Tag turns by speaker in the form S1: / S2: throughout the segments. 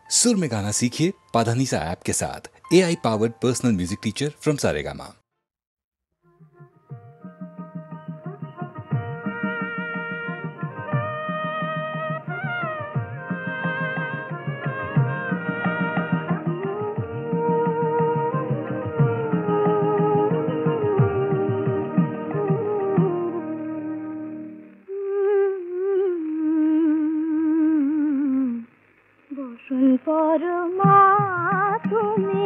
S1: सुर में गाना सीखिए पाधानीसा ऐप के साथ। AI powered personal music teacher from Saregama.
S2: Parama তুমি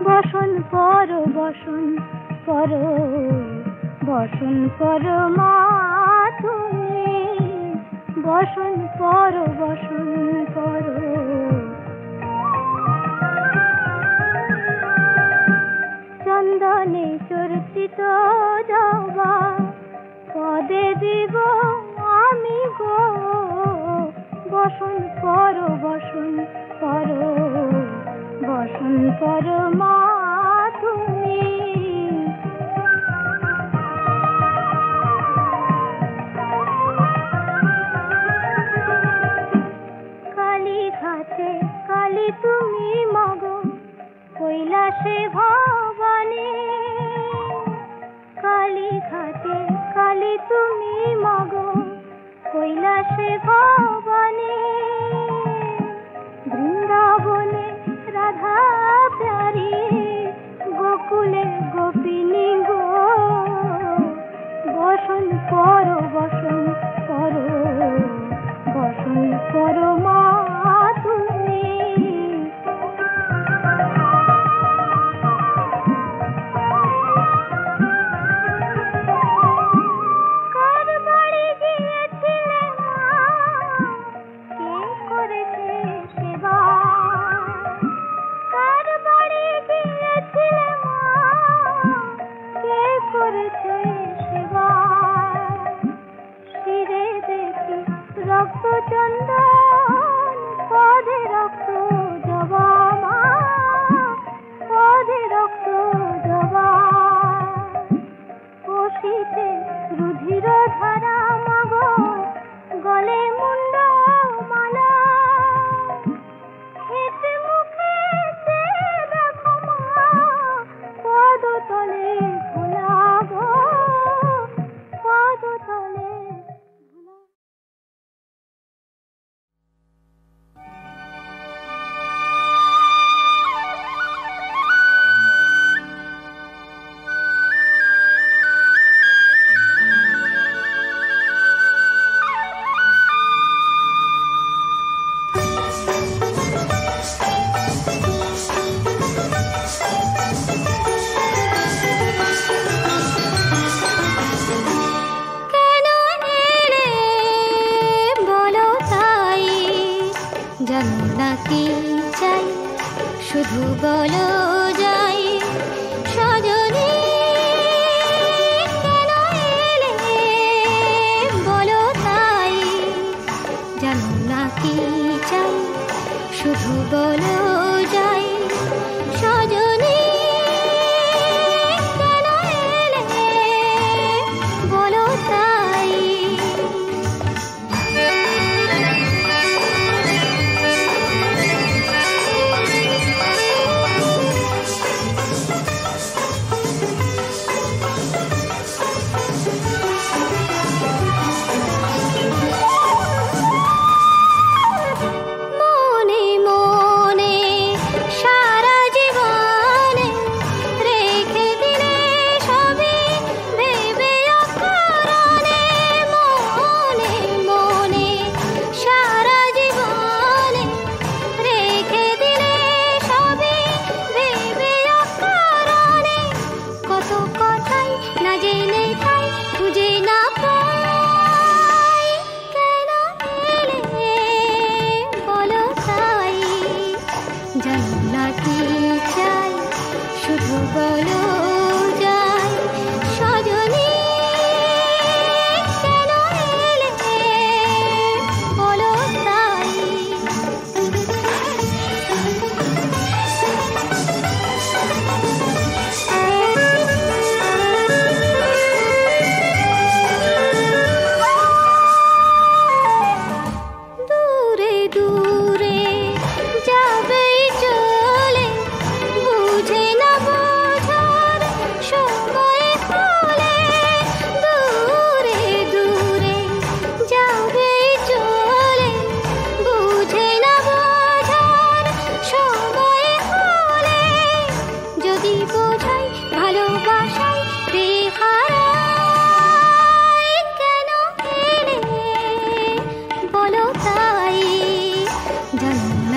S2: বসন পর বসন পর বসন পরমা তুমি বসন পর বসন পর চন্দনে চর্চিত জবা পদে দিব আমি গো বসন পর বসন পর বসন পর মা তুমি কালী ঘাটে কালী তুমি মগ কৈলাসে ভবানী কালী ঘাটে কালী তুমি মগ কৈলাসে ভবানী বৃন্দাবনে রাধা প্যারি গোকুলে গোপিনী গো বসন পর বসন পর বসন পর মা তুমি রক্ত চন্দন পদে রক্ত জবা মা পদে রক্ত জবা কোশিতে রুধির ধারা মগ গলে মুন্ড মালা হেতে মুখে দেখো মা পদ তলে ভোলা গো পদ তলে শুধু বলো যাই সজনী কেন এলে বলো তাই জানো না কি চাই শুধু বলো যাই সজনী কেন এলে বলো তাই মনে মনে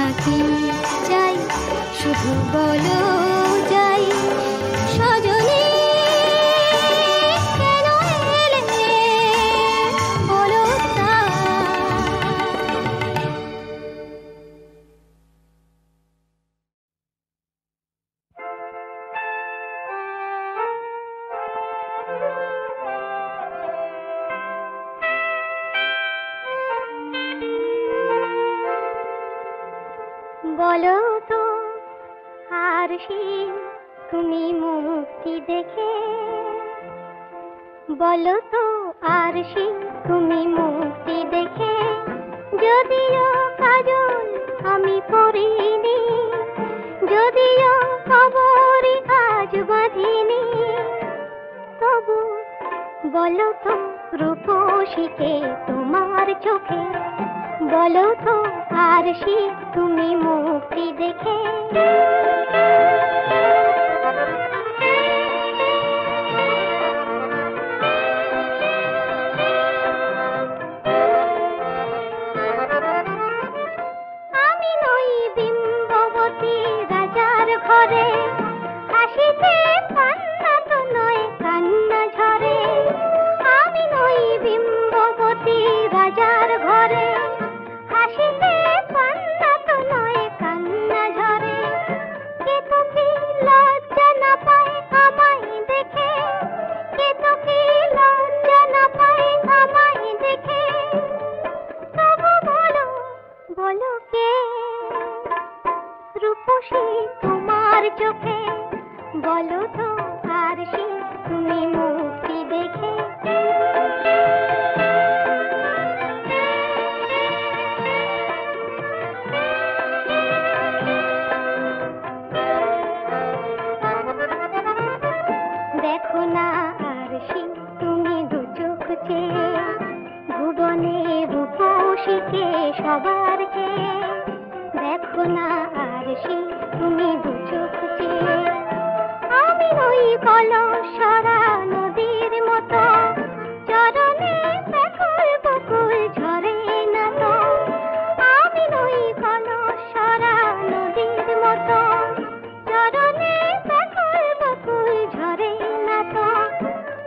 S2: না কি চাই শুধু বলো যাই সজনী কেন এলে বলো তাই বলো তো আর তুমি মুক্তি দেখে বলো তো আর তুমি মুক্তি দেখে যদিও কাজল আমি পরিনি যদিও খবরই আজ বাঁধিনি তবু বলো তো রূপসীকে তোমার চোখে বলো তো আর তুমি মুক্তি দেখে আমি নই বিম্ববতী রাজার ঘরে হাসিতে পান্না তো নয় কান্না ঝরে আমি নই বিম্ববতী রাজার ঘরে হাসিতে পান্না তো নয় কান্না ঝরে কে তো কি লজ্জা না পায় আমায় দেখে কে তো কি লজ্জা না পায় আমায় দেখে তবু বলো বলো কে রূপসী তোমার চোখে বলো তো আর তুমি মুক্তি দেখে দেখো না আর তুমি দু চোখ চেয়ে ভুবনে রূপসীকে সবার চেয়ে দেখো না আর তুমি দু চোখ চেয়ে আমি নই কলসরা নদীর মতো চরণে ব্যাকুল বকুল ঝরে না তো আমি নই কলসরা নদীর মতো চরণে ব্যাকুল বকুল ঝরে না তো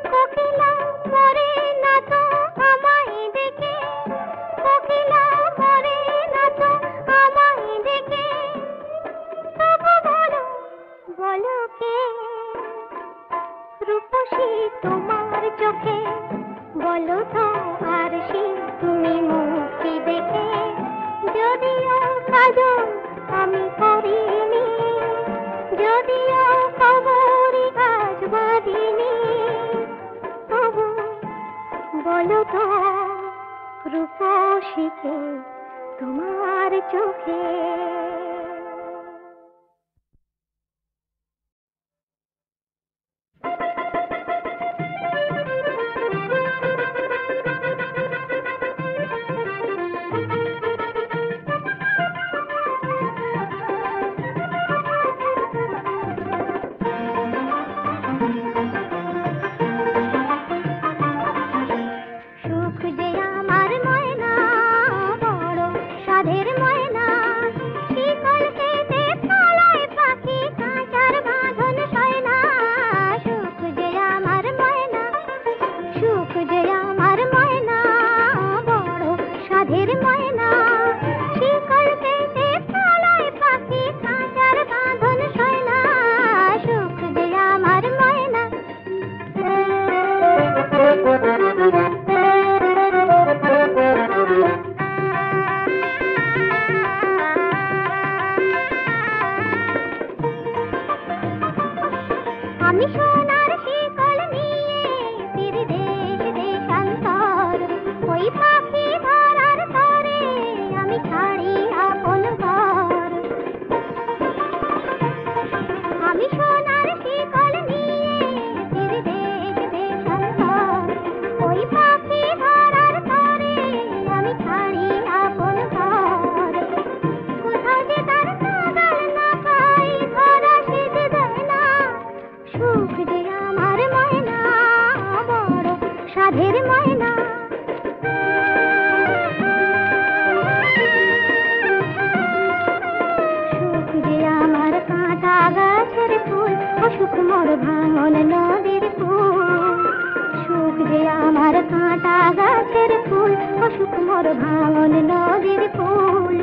S2: কোকিলা মরে না তো আমায় দেখে কোকিলা মরে না তো আমায় দেখে তবু বলো বলো কে রূপসী তোমার চোখে বলো তো আর তুমি মুক্তি দেখে যদিও কাজল আমি করিনি যদিও খবরই আজ বাঁধিনি তবু বলো তো রূপসীকে তোমার চোখে সুখ যে আমার ময়না বড় সাধের ময়না শিকল কেটে পালায় পাখি কাঁচার বাঁধন সয় না সুখ যে আমার ময়না সুখ যে আমার ময়না বড় সাধের ময়না শিকল কেটে পালায় পাখি কাঁচার বাঁধন সয় না সুখ যে আমার ময়না আমি সোনার শিকল নিয়ে ফিরি দেশ দেশান্তর ওই পাখি ধরার তরে আমি ছাড়ি আপন ঘর আমি সোনার শিকল নিয়ে ফিরি দেশ দেশান্তর ওই পাখি ধরার তরে আমি ছাড়ি আপন ঘর কোথাও যে তার নাগাল না পাই ধরা সেজে দেয় না সুখ অসুখ মোর ভাঙন নদীর ফুল, সুখ যে আমার কাঁটা গাছের ফুল, অসুখ মোর ভাঙন নদীর ফুল।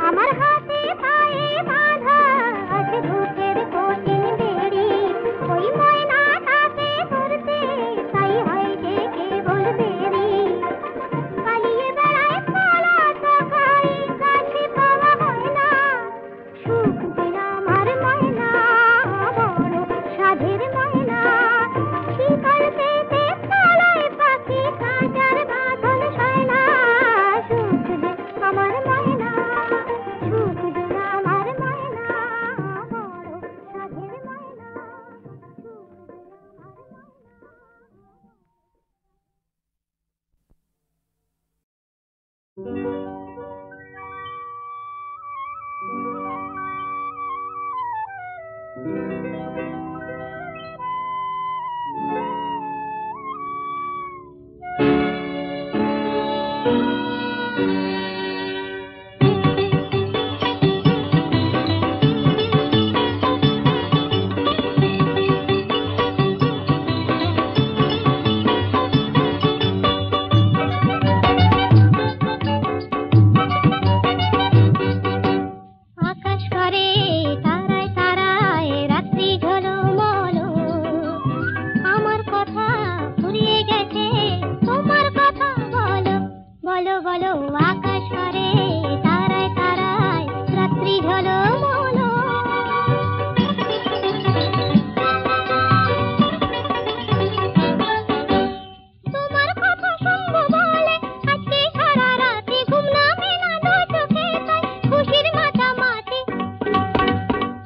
S2: আমার হাতে পায়ে বাঁধা আছে দুঃখের কঠিন বেড়ি, ওই ময়নাটাকে ধরতে তাই হয় যে কেবল দেরি। পালিয়ে বেড়ায় পালা সখাই, কাছে পাওয়া হয় না, সুখ যে আমার ময়না বড় সাধের ময়না। শিকল পেতে পালায় পাখি, কাঁচার বাঁধন সয় না, সুখ যে আমার ময়না, সুখ যে আমার ময়না বড় সাধের ময়না, সুখ যে আমার আকাশ করে তারায় তারায় রাত্রি ঝলমলো, আমার কথা ফুরিয়ে গেছে তোমার কথা বলো, বলো বলো। আকাশ করে তারায় তারায় রাত্রি ঝলমলো, তোমার কথা শুনবো বলে আজকে সারা রাতে ঘুম নামে না, দু চোখে তাই খুশির মাতামাতি।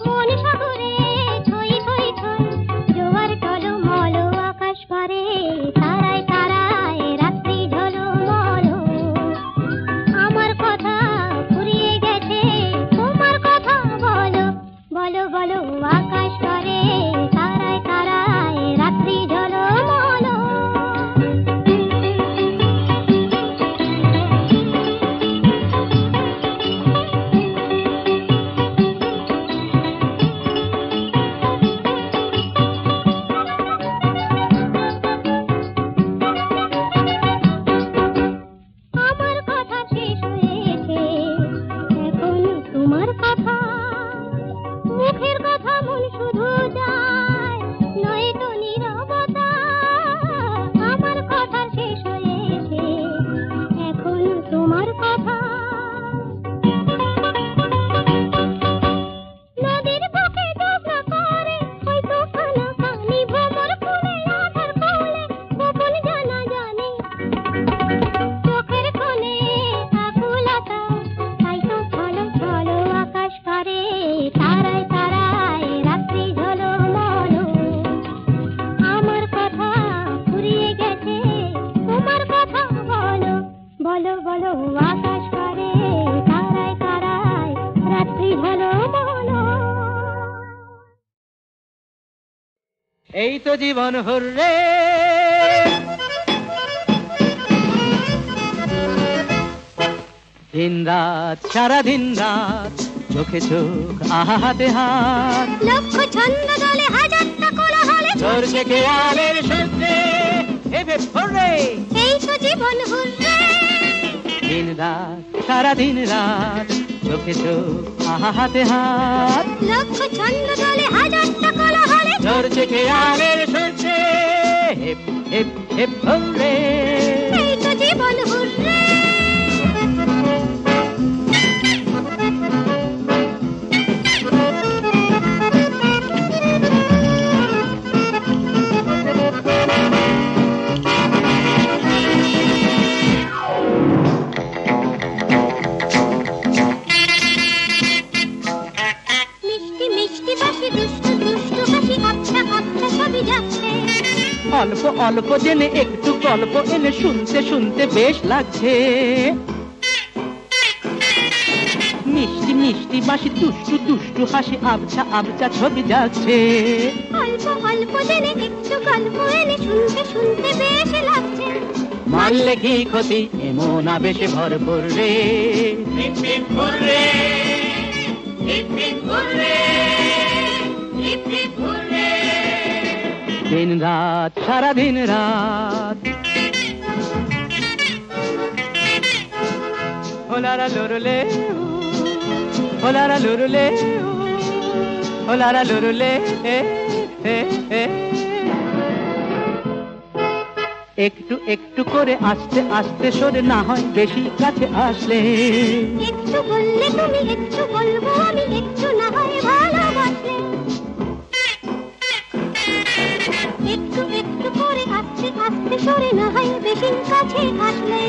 S2: মন সাগরে থই থই থই জোয়ার টলমল, আকাশ করে তারায় তারায় রাত্রি ঝলমল, আমার কথা ফুরিয়ে গেছে তোমার কথা বলো, বলো বলো। আকাশ করে তারায় তারায় রাত্রি ঝলমল। আমার কথা শেষ হয়েছে, এখন তোমার কথা, মুখের কথা মন শুধু যায়, নয়তো নীরবতা। আমার কথা শেষ হয়েছে, এখন তোমার কথা। নদীর বুকে ডোবরা করে হয়তো খানা পানি, ভ্রমর ফুলে আধার কোলে গোপন জানা জানি, চোখের কোণে আকুলতা তাই তো ছলো ছলো। আকাশ করে তারায় তারায় রাত্রি ঝলমল, আমার কথা ফুরিয়ে গেছে তোমার কথা বলো, বলো বলো। আকাশ করে তারায় তারায় রাত্রি ঝলমল।
S3: এই তো জীবন হুররে, দিন রাত সারা দিন রাত চোখে চোখ আহা হাতে হাত,
S2: লক্ষ ছন্দ দলে হাজারটা কোলাহলে
S3: চলছে খেয়ালের সূত্রে হেবে হুররে।
S2: এই তো জীবন হুররে,
S3: দিন রাত সারা দিন রাত চোখে চোখ আহা হাতে হাত,
S2: লক্ষ ছন্দ দলে হাজারটা কোলাহলে
S3: চলছে খেয়ালের সূত্রে হেপ হেপ হেপ হুররে।
S2: এই তো জীবন হুররে। মিষ্টি মিষ্টি বাসি দুষ্টু দুষ্টু হাসি, আচ্ছা আচ্ছা সবই যাচ্ছে,
S3: অল্প অল্প জেনে একটু গল্প এনে শুনতে শুনতে বেশ লাগছে। মিষ্টি মিষ্টি বাসি দুষ্টু দুষ্টু হাসি, আবছা আবছা ছবি যাচ্ছে।
S2: অল্প অল্প জেনে একটু গল্প এনে শুনতে শুনতে বেশ লাগছে,
S3: মানলে কি ক্ষতি এমন আবেশে ভরপুর রে। দিন রাত সারা দিন রাত হোলারা লুরুলে হোলারা লুরুলে হোলারা লুরুলে একটু একটু করে আস্তে আস্তে সরে না হয় বেশি কাছে আসলে।
S2: একটু বললে তুমি একটু বলবো আমি একটু না হয় ভালোবাসলে। একটু একটু করে আস্তে আস্তে সরে না হয় বেশি কাছে আসলে।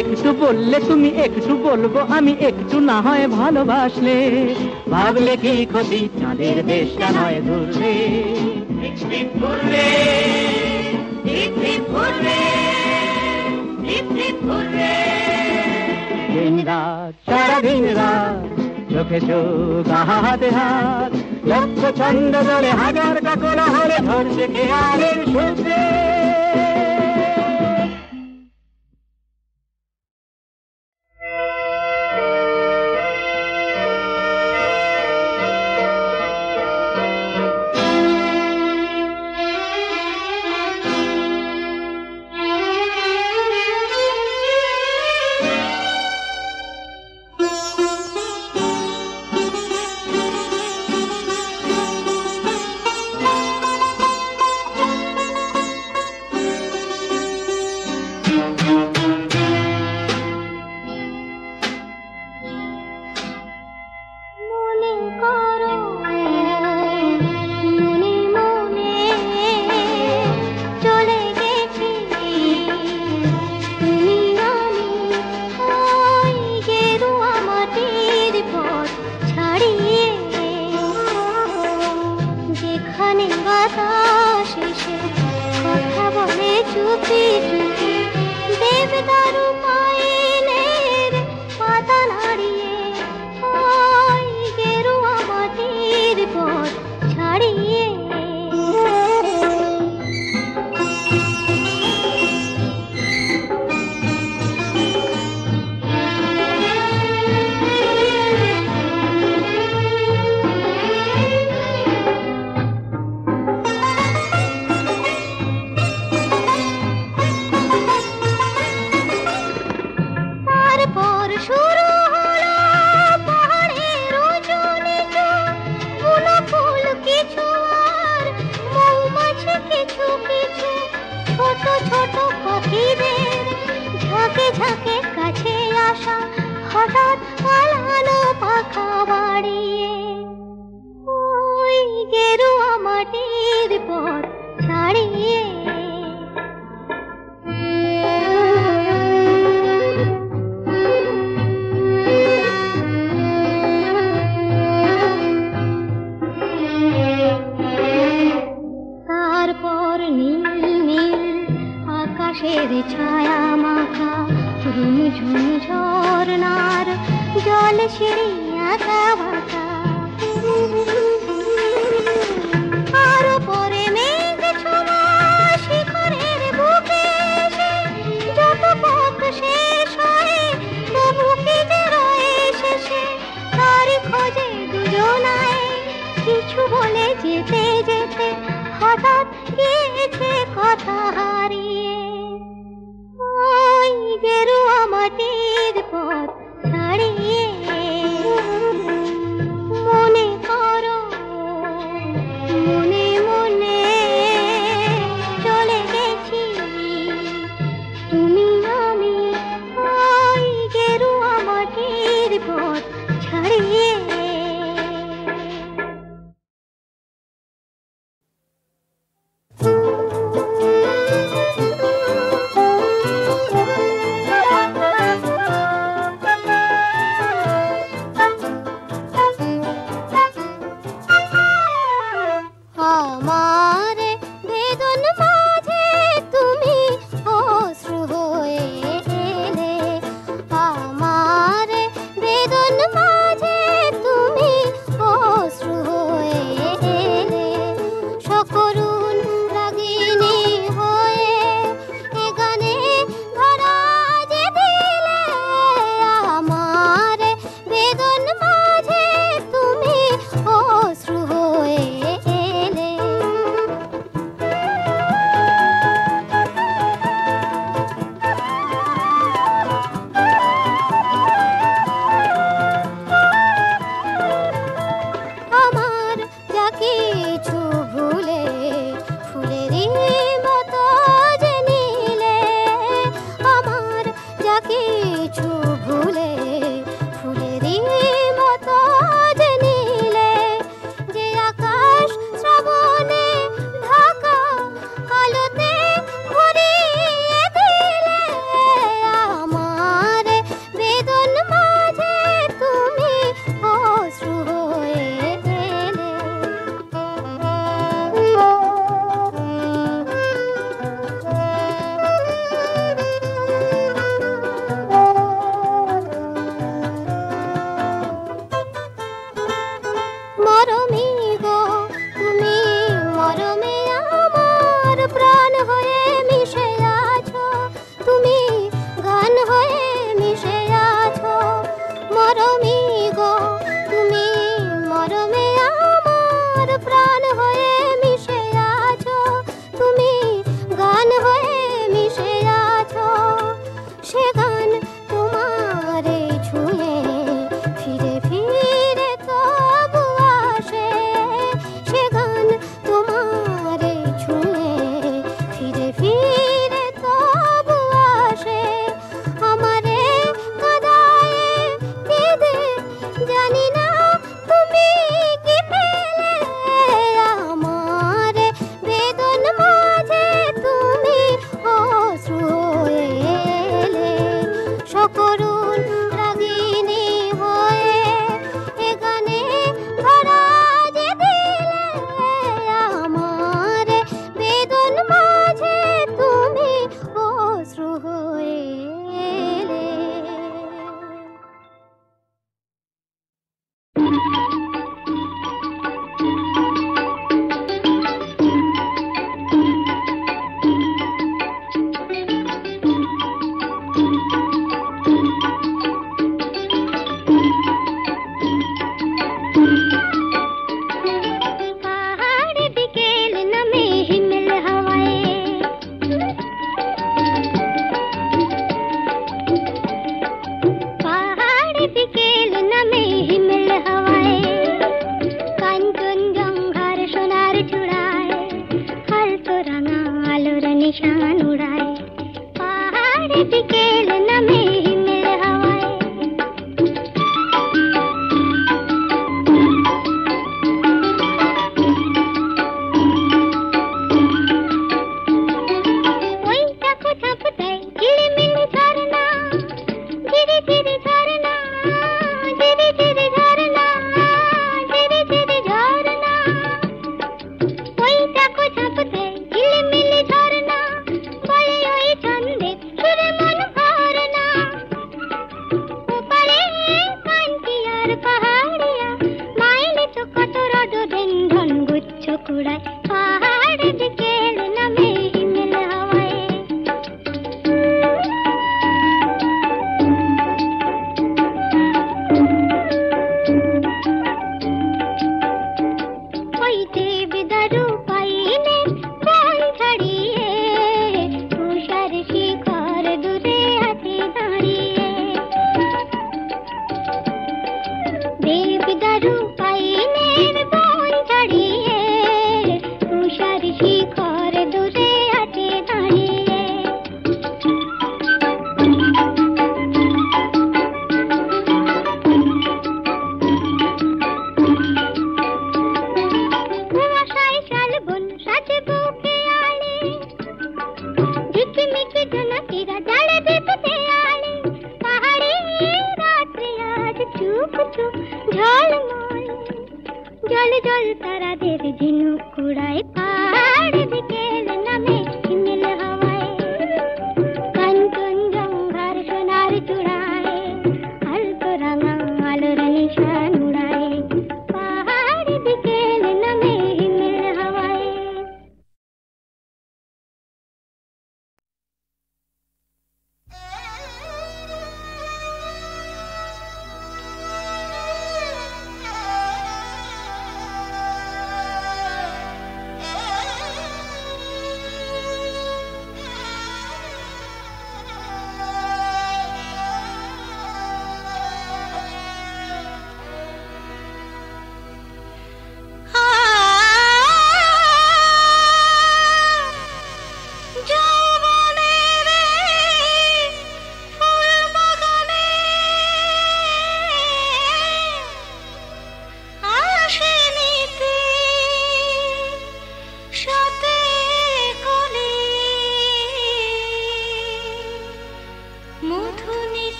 S3: একটু বললে তুমি একটু বলবো আমি একটু না হয় ভালোবাসলে। ভাবলে কি ক্ষতি চাঁদের দেশটা নয় দূর রে। দিন রাত সারা দিন রাত চোখে চোখ হাতে হাত লক্ষ ছন্দ জলে হাজার কাকড়া হলে ধরছে খেয়ালের সূত্রে।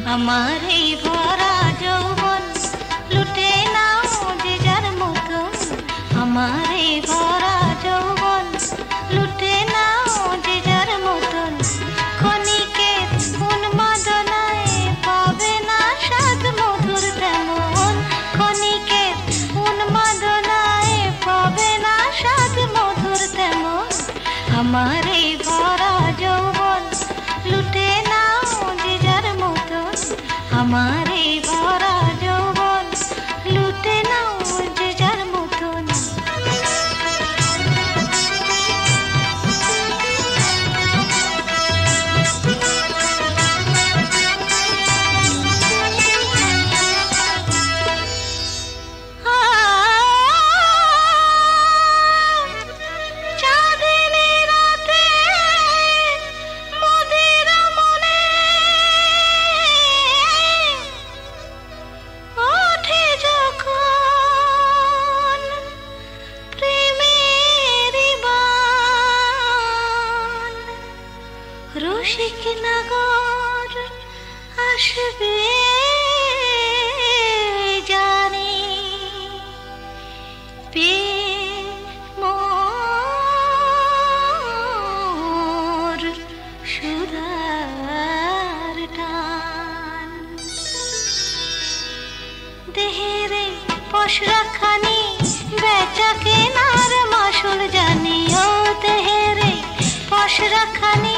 S4: हमारे भरा যৌবন লুটে নাও যে যার মতো हमारे भरा যৌবন লুটে নাও যে যার মতো ক্ষণিকে উন্মাদনায় পাবে না স্বাদ মধুর তেমন ক্ষণিকে উন্মাদনায় পাবে না স্বাদ মধুর তেমন हमारे भरा যৌবন লুটে নাও যে যার মতো हमारे भरा যৌবন লুটে নাও যে যার মতন দেহেরে পশরাখানি বেচা কেনার মাসুল জানি ও দেহেরে পশরাখানি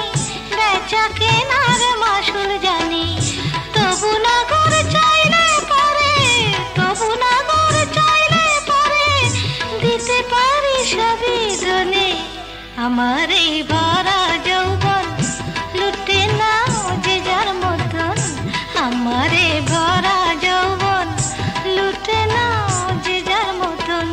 S4: বেচা কেনার মাসুল জানি তবু নগর চাইলে পারে তবু নগর চাইলে পারে দিতে পারি সবই দনে আমার এই ভরা যৌবন লুটে নাও যে যার মতন আমার এই ভরা যৌবন লুটে নাও যে যার মতন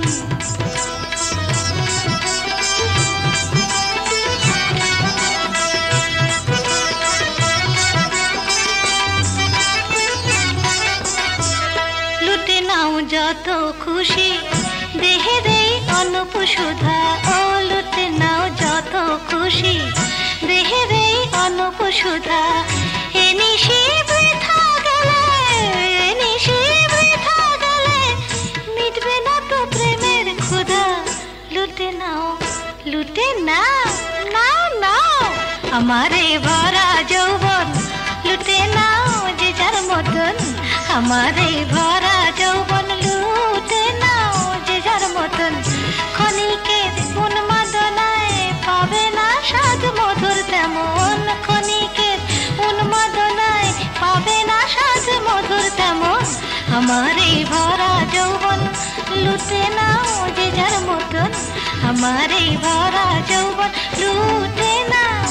S4: লুটে নাও যত খুশি দেহেরই অনুপ সুধা ও লুটে নাও যত খুশি দেহেরই অনুপ সুধা এ নিশি বৃথা গেলে এ নিশি বৃথা গেলে মিটবে না তো প্রেমের ক্ষুধা লুটে নাও নাও নাও আমারে ভরা যৌবন লুটে নাও যে যার মতন আমারে ভরা যৌবন লুটে নাও যে যার মতন ক্ষণিকের উন্মাদনায় পাবে না স্বাদ মধুর তেমন ক্ষণিকের উন্মাদনায় পাবে না স্বাদ মধুর তেমন আমারে ভরা যৌবন লুটে নাও যে যার মতন আমারে ভরা যৌবন লুটে নাও